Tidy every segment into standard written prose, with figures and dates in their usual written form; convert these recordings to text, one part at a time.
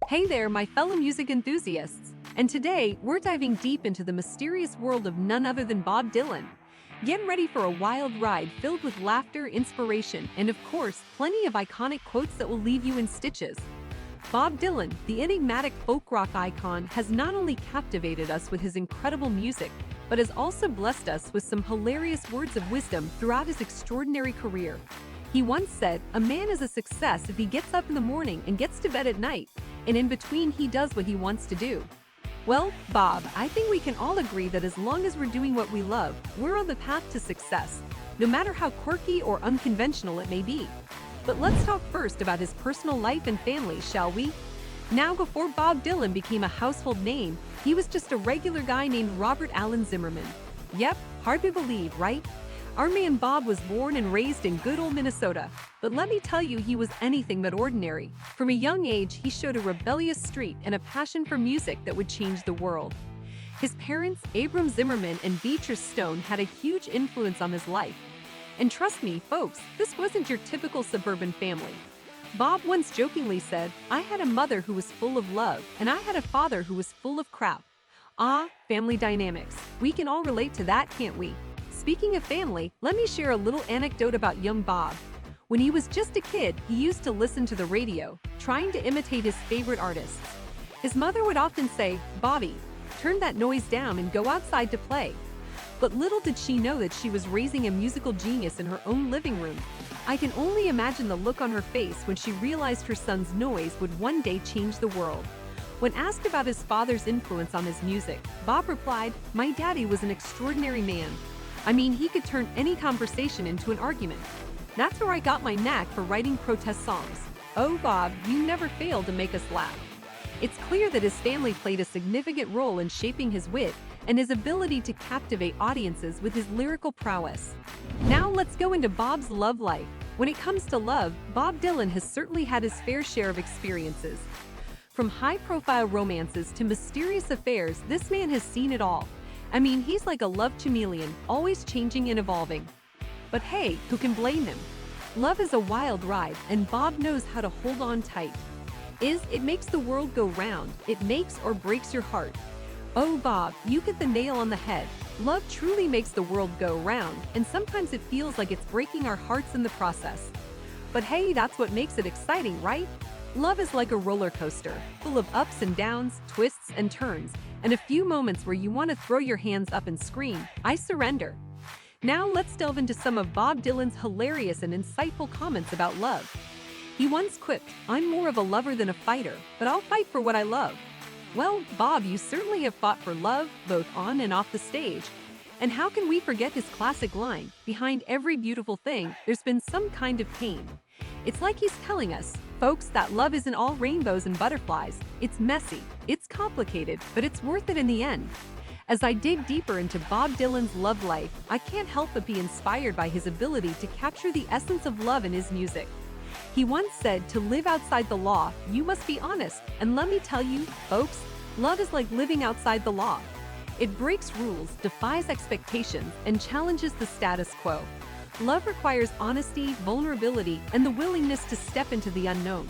Hey there, my fellow music enthusiasts! And today, we're diving deep into the mysterious world of none other than Bob Dylan. Get ready for a wild ride filled with laughter, inspiration, and of course, plenty of iconic quotes that will leave you in stitches. Bob Dylan, the enigmatic folk rock icon, has not only captivated us with his incredible music, but has also blessed us with some hilarious words of wisdom throughout his extraordinary career. He once said, "A man is a success if he gets up in the morning and gets to bed at night, and in between he does what he wants to do." Well, Bob, I think we can all agree that as long as we're doing what we love, we're on the path to success, no matter how quirky or unconventional it may be. But let's talk first about his personal life and family, shall we? Now, before Bob Dylan became a household name, he was just a regular guy named Robert Allen Zimmerman. Yep, hard to believe, right? Our man Bob was born and raised in good old Minnesota, but let me tell you, he was anything but ordinary. From a young age, he showed a rebellious streak and a passion for music that would change the world. His parents, Abram Zimmerman and Beatrice Stone, had a huge influence on his life. And trust me, folks, this wasn't your typical suburban family. Bob once jokingly said, "I had a mother who was full of love, and I had a father who was full of crap." Ah, family dynamics. We can all relate to that, can't we? Speaking of family, let me share a little anecdote about young Bob. When he was just a kid, he used to listen to the radio, trying to imitate his favorite artists. His mother would often say, "Bobby, turn that noise down and go outside to play." But little did she know that she was raising a musical genius in her own living room. I can only imagine the look on her face when she realized her son's noise would one day change the world. When asked about his father's influence on his music, Bob replied, "My daddy was an extraordinary man. I mean, he could turn any conversation into an argument. That's where I got my knack for writing protest songs." Oh, Bob, you never failed to make us laugh. It's clear that his family played a significant role in shaping his wit and his ability to captivate audiences with his lyrical prowess. Now let's go into Bob's love life. When it comes to love, Bob Dylan has certainly had his fair share of experiences. From high-profile romances to mysterious affairs, this man has seen it all. I mean, he's like a love chameleon, always changing and evolving. But hey, who can blame him? Love is a wild ride, and Bob knows how to hold on tight. It makes the world go round. It makes or breaks your heart. Oh, Bob, you hit the nail on the head. Love truly makes the world go round, and sometimes it feels like it's breaking our hearts in the process. But hey, that's what makes it exciting, right? Love is like a roller coaster, full of ups and downs, twists and turns, and a few moments where you want to throw your hands up and scream, "I surrender." Now let's delve into some of Bob Dylan's hilarious and insightful comments about love. He once quipped, "I'm more of a lover than a fighter, but I'll fight for what I love." Well, Bob, you certainly have fought for love, both on and off the stage. And how can we forget his classic line, "Behind every beautiful thing, there's been some kind of pain." It's like he's telling us, folks, that love isn't all rainbows and butterflies. It's messy, it's complicated, but it's worth it in the end. As I dig deeper into Bob Dylan's love life, I can't help but be inspired by his ability to capture the essence of love in his music. He once said, "To live outside the law, you must be honest." And let me tell you, folks, love is like living outside the law. It breaks rules, defies expectations, and challenges the status quo. Love requires honesty, vulnerability, and the willingness to step into the unknown.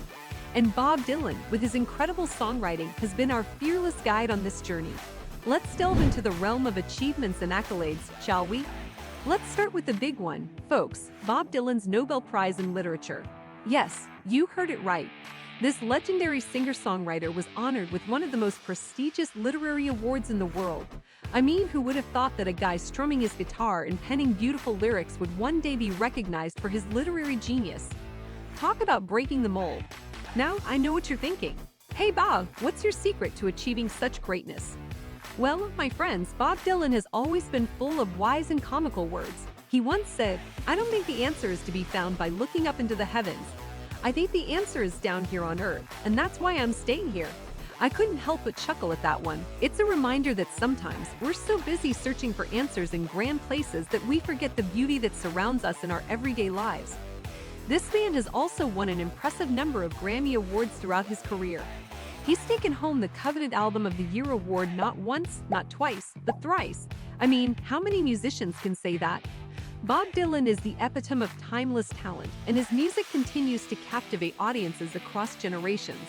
And Bob Dylan, with his incredible songwriting, has been our fearless guide on this journey. Let's delve into the realm of achievements and accolades, shall we? Let's start with the big one, folks, Bob Dylan's Nobel Prize in Literature. Yes, you heard it right. This legendary singer-songwriter was honored with one of the most prestigious literary awards in the world. I mean, who would have thought that a guy strumming his guitar and penning beautiful lyrics would one day be recognized for his literary genius? Talk about breaking the mold. Now, I know what you're thinking. Hey Bob, what's your secret to achieving such greatness? Well, my friends, Bob Dylan has always been full of wise and comical words. He once said, "I don't think the answer is to be found by looking up into the heavens. I think the answer is down here on Earth, and that's why I'm staying here." I couldn't help but chuckle at that one. It's a reminder that sometimes we're so busy searching for answers in grand places that we forget the beauty that surrounds us in our everyday lives. This man has also won an impressive number of Grammy Awards throughout his career. He's taken home the coveted Album of the Year award not once, not twice, but thrice. I mean, how many musicians can say that? Bob Dylan is the epitome of timeless talent, and his music continues to captivate audiences across generations.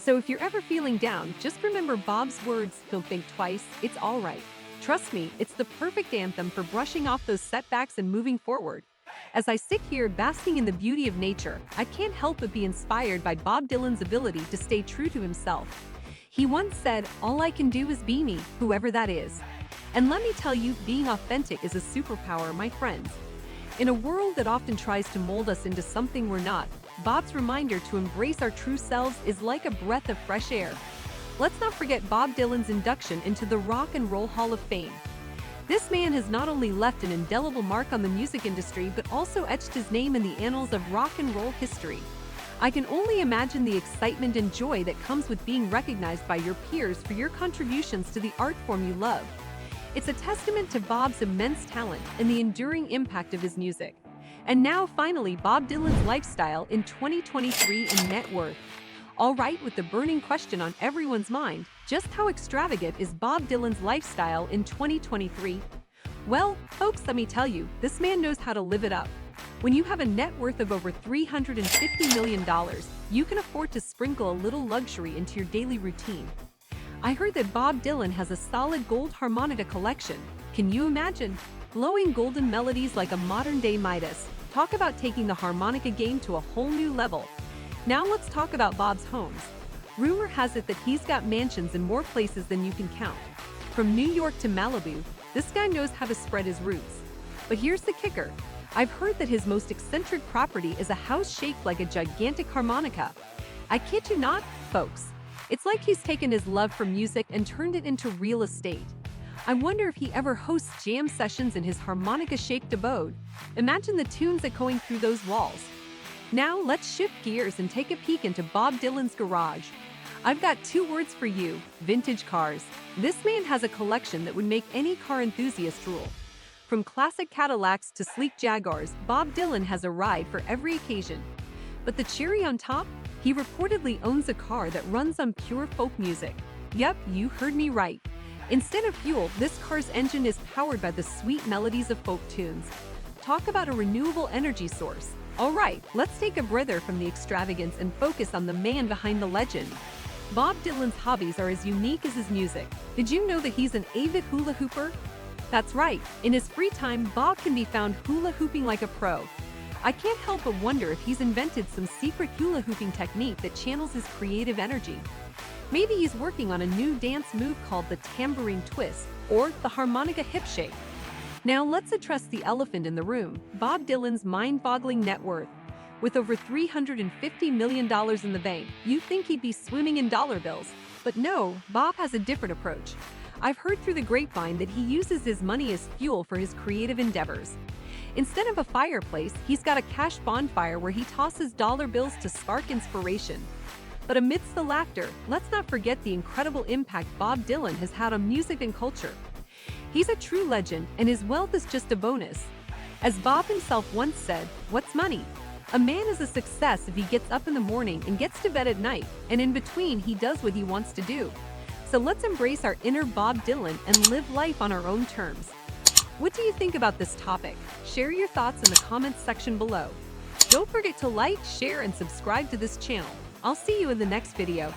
So if you're ever feeling down, just remember Bob's words, don't think twice, it's all right. Trust me, it's the perfect anthem for brushing off those setbacks and moving forward. As I sit here basking in the beauty of nature, I can't help but be inspired by Bob Dylan's ability to stay true to himself. He once said, "All I can do is be me, whoever that is." And let me tell you, being authentic is a superpower, my friends. In a world that often tries to mold us into something we're not, Bob's reminder to embrace our true selves is like a breath of fresh air. Let's not forget Bob Dylan's induction into the Rock and Roll Hall of Fame. This man has not only left an indelible mark on the music industry but also etched his name in the annals of rock and roll history. I can only imagine the excitement and joy that comes with being recognized by your peers for your contributions to the art form you love. It's a testament to Bob's immense talent and the enduring impact of his music. And now, finally, Bob Dylan's lifestyle in 2023 and net worth. All right, with the burning question on everyone's mind, just how extravagant is Bob Dylan's lifestyle in 2023? Well, folks, let me tell you, this man knows how to live it up. When you have a net worth of over $350 million, you can afford to sprinkle a little luxury into your daily routine. I heard that Bob Dylan has a solid gold harmonica collection. Can you imagine? Glowing golden melodies like a modern-day Midas. Talk about taking the harmonica game to a whole new level. Now let's talk about Bob's homes. Rumor has it that he's got mansions in more places than you can count. From New York to Malibu, this guy knows how to spread his roots. But here's the kicker. I've heard that his most eccentric property is a house shaped like a gigantic harmonica. I kid you not, folks. It's like he's taken his love for music and turned it into real estate. I wonder if he ever hosts jam sessions in his harmonica-shaped abode. Imagine the tunes echoing through those walls. Now let's shift gears and take a peek into Bob Dylan's garage. I've got two words for you: vintage cars. This man has a collection that would make any car enthusiast drool. From classic Cadillacs to sleek Jaguars, Bob Dylan has a ride for every occasion. But the cherry on top? He reportedly owns a car that runs on pure folk music. Yep, you heard me right. Instead of fuel, this car's engine is powered by the sweet melodies of folk tunes. Talk about a renewable energy source. All right, let's take a breather from the extravagance and focus on the man behind the legend. Bob Dylan's hobbies are as unique as his music. Did you know that he's an avid hula hooper? That's right, in his free time, Bob can be found hula hooping like a pro. I can't help but wonder if he's invented some secret hula hooping technique that channels his creative energy. Maybe he's working on a new dance move called the tambourine twist or the harmonica hip shake. Now let's address the elephant in the room, Bob Dylan's mind-boggling net worth. With over $350 million in the bank, you'd think he'd be swimming in dollar bills. But no, Bob has a different approach. I've heard through the grapevine that he uses his money as fuel for his creative endeavors. Instead of a fireplace, he's got a cash bonfire where he tosses dollar bills to spark inspiration. But amidst the laughter, let's not forget the incredible impact Bob Dylan has had on music and culture. He's a true legend, and his wealth is just a bonus. As Bob himself once said, "What's money? A man is a success if he gets up in the morning and gets to bed at night, and in between he does what he wants to do." So let's embrace our inner Bob Dylan and live life on our own terms. What do you think about this topic? Share your thoughts in the comments section below. Don't forget to like, share, and subscribe to this channel. I'll see you in the next video.